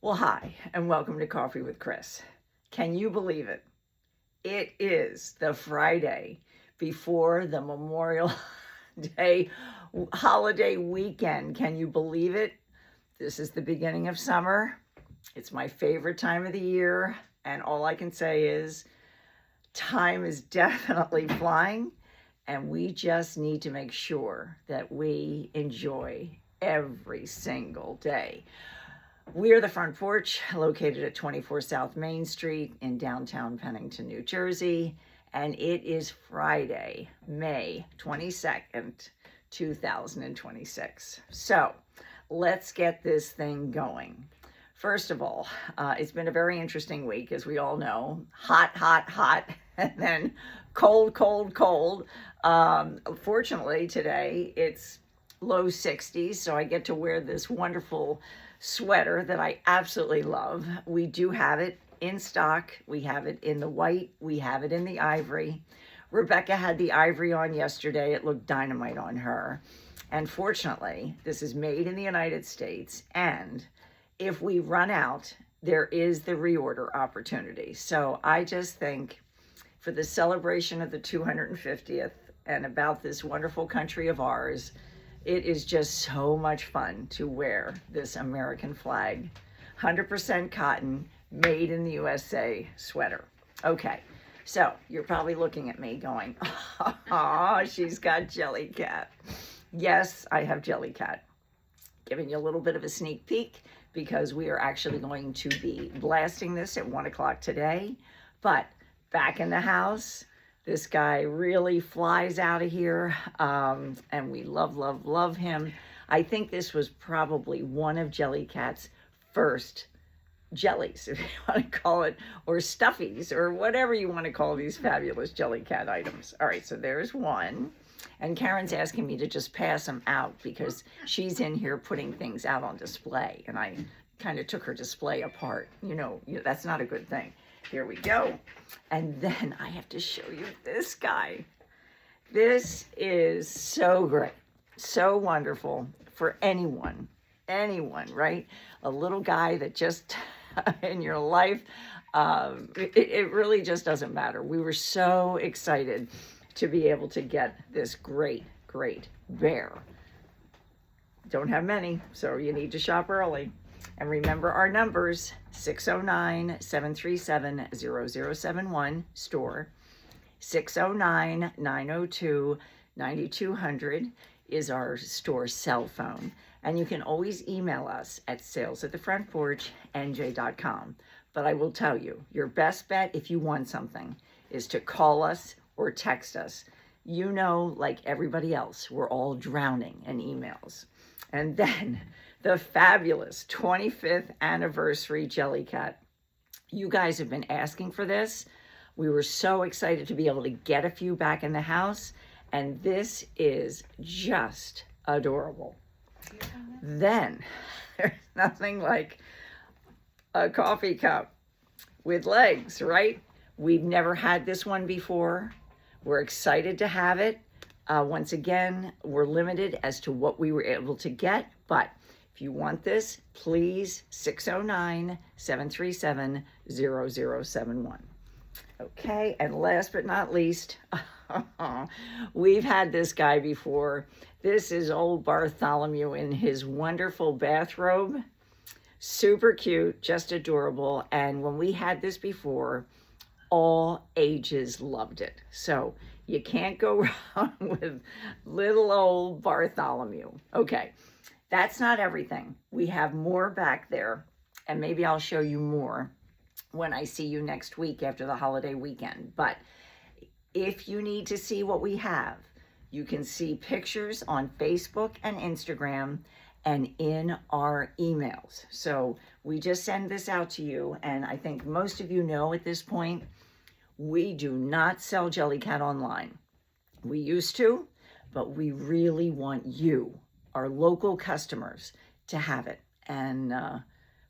Well, hi, and welcome to Coffee with Chris. Can you believe it? It is the Friday before the Memorial Day holiday weekend. Can you believe it? This is the beginning of summer. It's my favorite time of the year, and all I can say is time is definitely flying, and we just need to make sure that we enjoy every single day. We're the Front Porch, located at 24 South Main Street in downtown Pennington, New Jersey. And it is Friday, May 22nd, 2026. So let's get this thing going. First of all, it's been a very interesting week, as we all know. Hot, hot, hot, and then cold, cold, cold. Fortunately, today it's low 60s, so I get to wear this wonderful sweater that I absolutely love. We do have it in stock. We have it in the white. We have it in the ivory. Rebecca had the ivory on yesterday. It looked dynamite on her. And fortunately, this is made in the United States. And if we run out, there is the reorder opportunity. So I just think for the celebration of the 250th and about this wonderful country of ours, it is just so much fun to wear this American flag, 100% cotton, made in the USA sweater. Okay, so you're probably looking at me going, oh, she's got Jellycat. Yes, I have Jellycat. Giving you a little bit of a sneak peek because we are actually going to be blasting this at 1 o'clock today. But back in the house, this guy really flies out of here, and we love, love, love him. I think this was probably one of Jellycat's first jellies, if you want to call it, or stuffies, or whatever you want to call these fabulous Jellycat items. All right, so there's one. And Karen's asking me to just pass them out because she's in here putting things out on display, and I kind of took her display apart. You know, that's not a good thing. Here we go. And then I have to show you this guy. This is so great, so wonderful for anyone, right? A little guy that just in your life, it really just doesn't matter. We were so excited to be able to get this great, great bear. Don't have many, so you need to shop early. And remember our numbers, 609-737-0071, store. 609-902-9200 is our store cell phone. And you can always email us at sales@thefrontporchnj.com. But I will tell you, your best bet if you want something is to call us or text us. You know, like everybody else, we're all drowning in emails. And then the fabulous 25th anniversary Jellycat. You guys have been asking for this. We were so excited to be able to get a few back in the house, and this is just adorable. Then there's nothing like a coffee cup with legs, right? We've never had this one before. We're excited to have it. Once again, we're limited as to what we were able to get, but if you want this, please, 609-737-0071. Okay, and last but not least, we've had this guy before. This is old Bartholomew in his wonderful bathrobe. Super cute, just adorable. And when we had this before, all ages loved it. So you can't go wrong with little old Bartholomew. Okay. That's not everything. We have more back there, and maybe I'll show you more when I see you next week after the holiday weekend. But if you need to see what we have, you can see pictures on Facebook and Instagram and in our emails. So we just send this out to you, and I think most of you know at this point, we do not sell Jellycat online. We used to, but we really want you, our local customers, to have it. And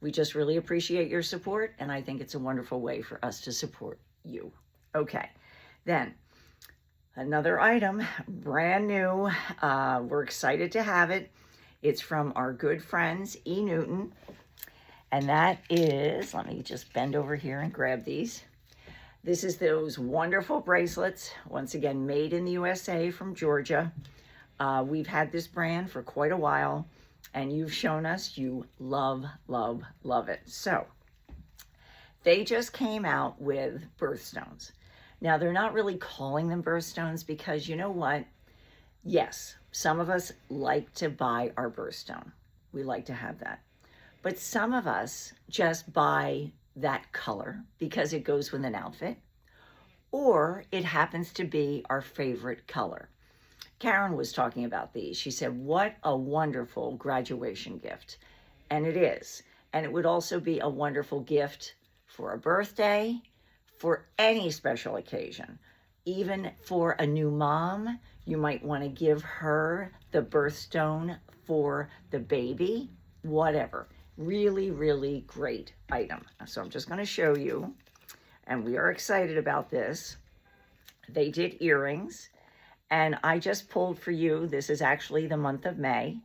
we just really appreciate your support, and I think it's a wonderful way for us to support you. Okay, then another item, brand new. We're excited to have it. It's from our good friends, Enewton. And that is, let me just bend over here and grab these. This is those wonderful bracelets, once again, made in the USA from Georgia. We've had this brand for quite a while, and you've shown us you love, love, love it. So they just came out with birthstones. Now, they're not really calling them birthstones because you know what? Yes, some of us like to buy our birthstone. We like to have that. But some of us just buy that color because it goes with an outfit, or it happens to be our favorite color. Karen was talking about these. She said, what a wonderful graduation gift. And it is. And it would also be a wonderful gift for a birthday, for any special occasion. Even for a new mom, you might want to give her the birthstone for the baby, whatever. Really, really great item. So I'm just going to show you, and we are excited about this. They did earrings, and I just pulled for you. This is actually the month of May,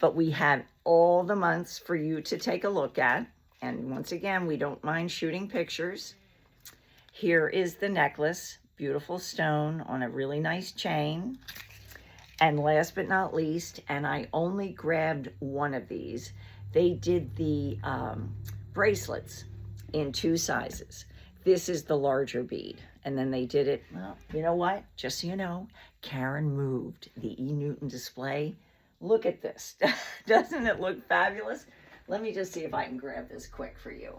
but we have all the months for you to take a look at. And once again, we don't mind shooting pictures. Here is the necklace, beautiful stone on a really nice chain. And last but not least, and I only grabbed one of these, they did the bracelets in 2 sizes. This is the larger bead. And then they did it, well, you know what? Just so you know, Karen moved the Enewton display. Look at this. Doesn't it look fabulous? Let me just see if I can grab this quick for you.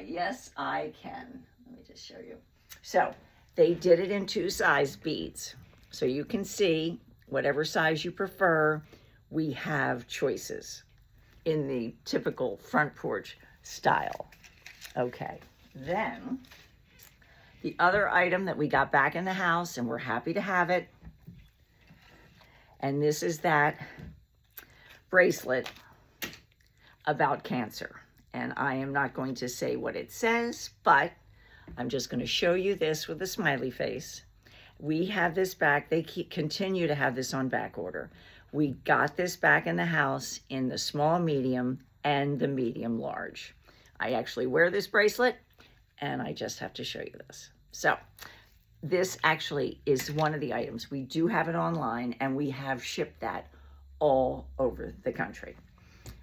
Yes, I can. Let me just show you. So they did it in 2 size beads. So you can see whatever size you prefer, we have choices in the typical front porch style. Okay, then the other item that we got back in the house, and we're happy to have it, and this is that bracelet about cancer. And I am not going to say what it says, but I'm just going to show you this with a smiley face. We have this back. They continue to have this on back order. We got this back in the house in the small, medium, and the medium large. I actually wear this bracelet, and I just have to show you this. So this actually is one of the items. We do have it online, and we have shipped that all over the country.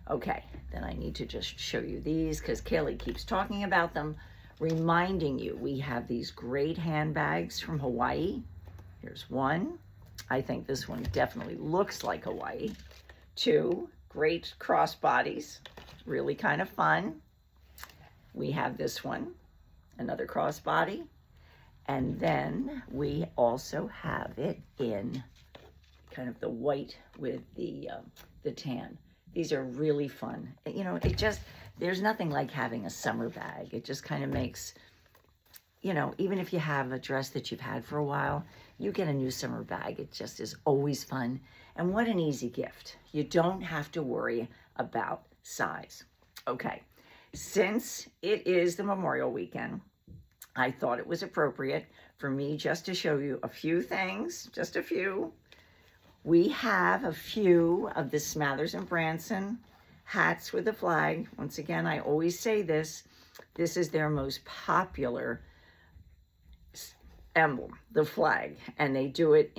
Okay, then I need to just show you these because Kaylee keeps talking about them, reminding you we have these great handbags from Hawaii. Here's one. I think this one definitely looks like Hawaii. 2 great crossbodies, really kind of fun. We have this one, another crossbody. And then we also have it in kind of the white with the tan. These are really fun. You know, there's nothing like having a summer bag. It just kind of makes, you know, even if you have a dress that you've had for a while, you get a new summer bag. It just is always fun. And what an easy gift. You don't have to worry about size. Okay, since it is the Memorial Weekend, I thought it was appropriate for me just to show you a few things, just a few. We have a few of the Smathers and Branson hats with the flag. Once again, I always say this. This is their most popular emblem, the flag. And they do it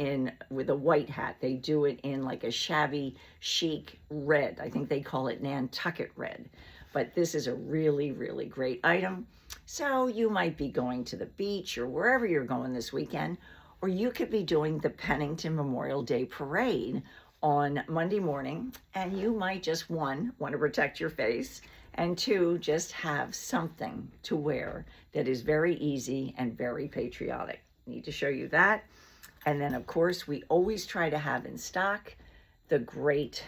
with a white hat. They do it in like a shabby chic red. I think they call it Nantucket red. But this is a really, really great item. So you might be going to the beach or wherever you're going this weekend, or you could be doing the Pennington Memorial Day Parade on Monday morning, and you might just, 1, want to protect your face, and 2, just have something to wear that is very easy and very patriotic. Need to show you that. And then, of course, we always try to have in stock the great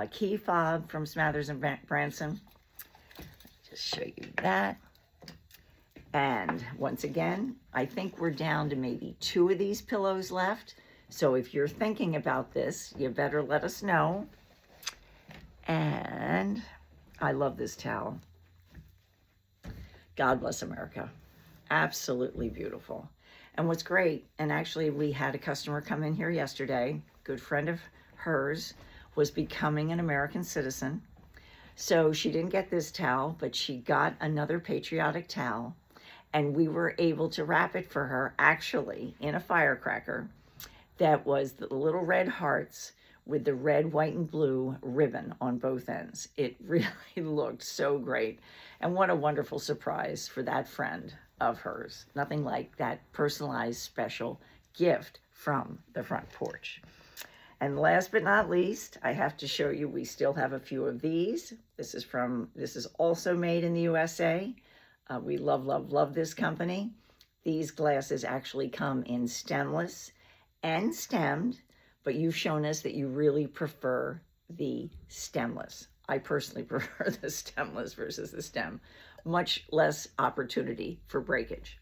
key fob from Smathers and Branson. Just show you that. And once again, I think we're down to maybe 2 of these pillows left. So if you're thinking about this, you better let us know. And I love this towel. God bless America. Absolutely beautiful. And what's great, and actually we had a customer come in here yesterday, good friend of hers, was becoming an American citizen. So she didn't get this towel, but she got another patriotic towel, and we were able to wrap it for her actually in a firecracker that was the little red hearts with the red, white, and blue ribbon on both ends. It really looked so great. And what a wonderful surprise for that friend of hers. Nothing like that personalized special gift from the front porch. And last but not least, I have to show you, we still have a few of these. This is also made in the USA. We love, love, love this company. These glasses actually come in stemless and stemmed, but you've shown us that you really prefer the stemless. I personally prefer the stemless versus the stem. Much less opportunity for breakage.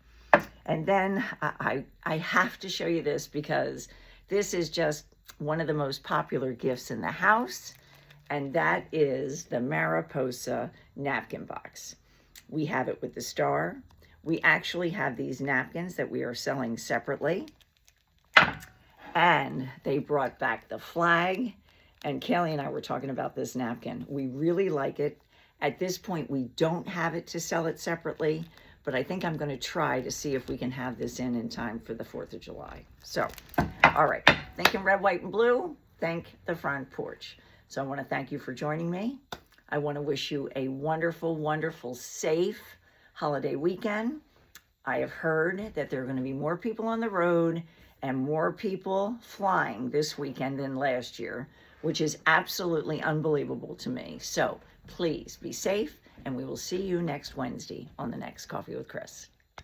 And then I have to show you this because this is just one of the most popular gifts in the house, and that is the Mariposa napkin box. We have it with the star. We actually have these napkins that we are selling separately, and they brought back the flag, and Kaylee and I were talking about this napkin. We really like it. At this point, we don't have it to sell it separately, but I think I'm going to try to see if we can have this in time for the 4th of July. So, all right, thinking red, white, and blue, thank the front porch. So I want to thank you for joining me. I want to wish you a wonderful, wonderful, safe holiday weekend. I have heard that there are going to be more people on the road and more people flying this weekend than last year, which is absolutely unbelievable to me. So please be safe, and we will see you next Wednesday on the next Coffee with Chris.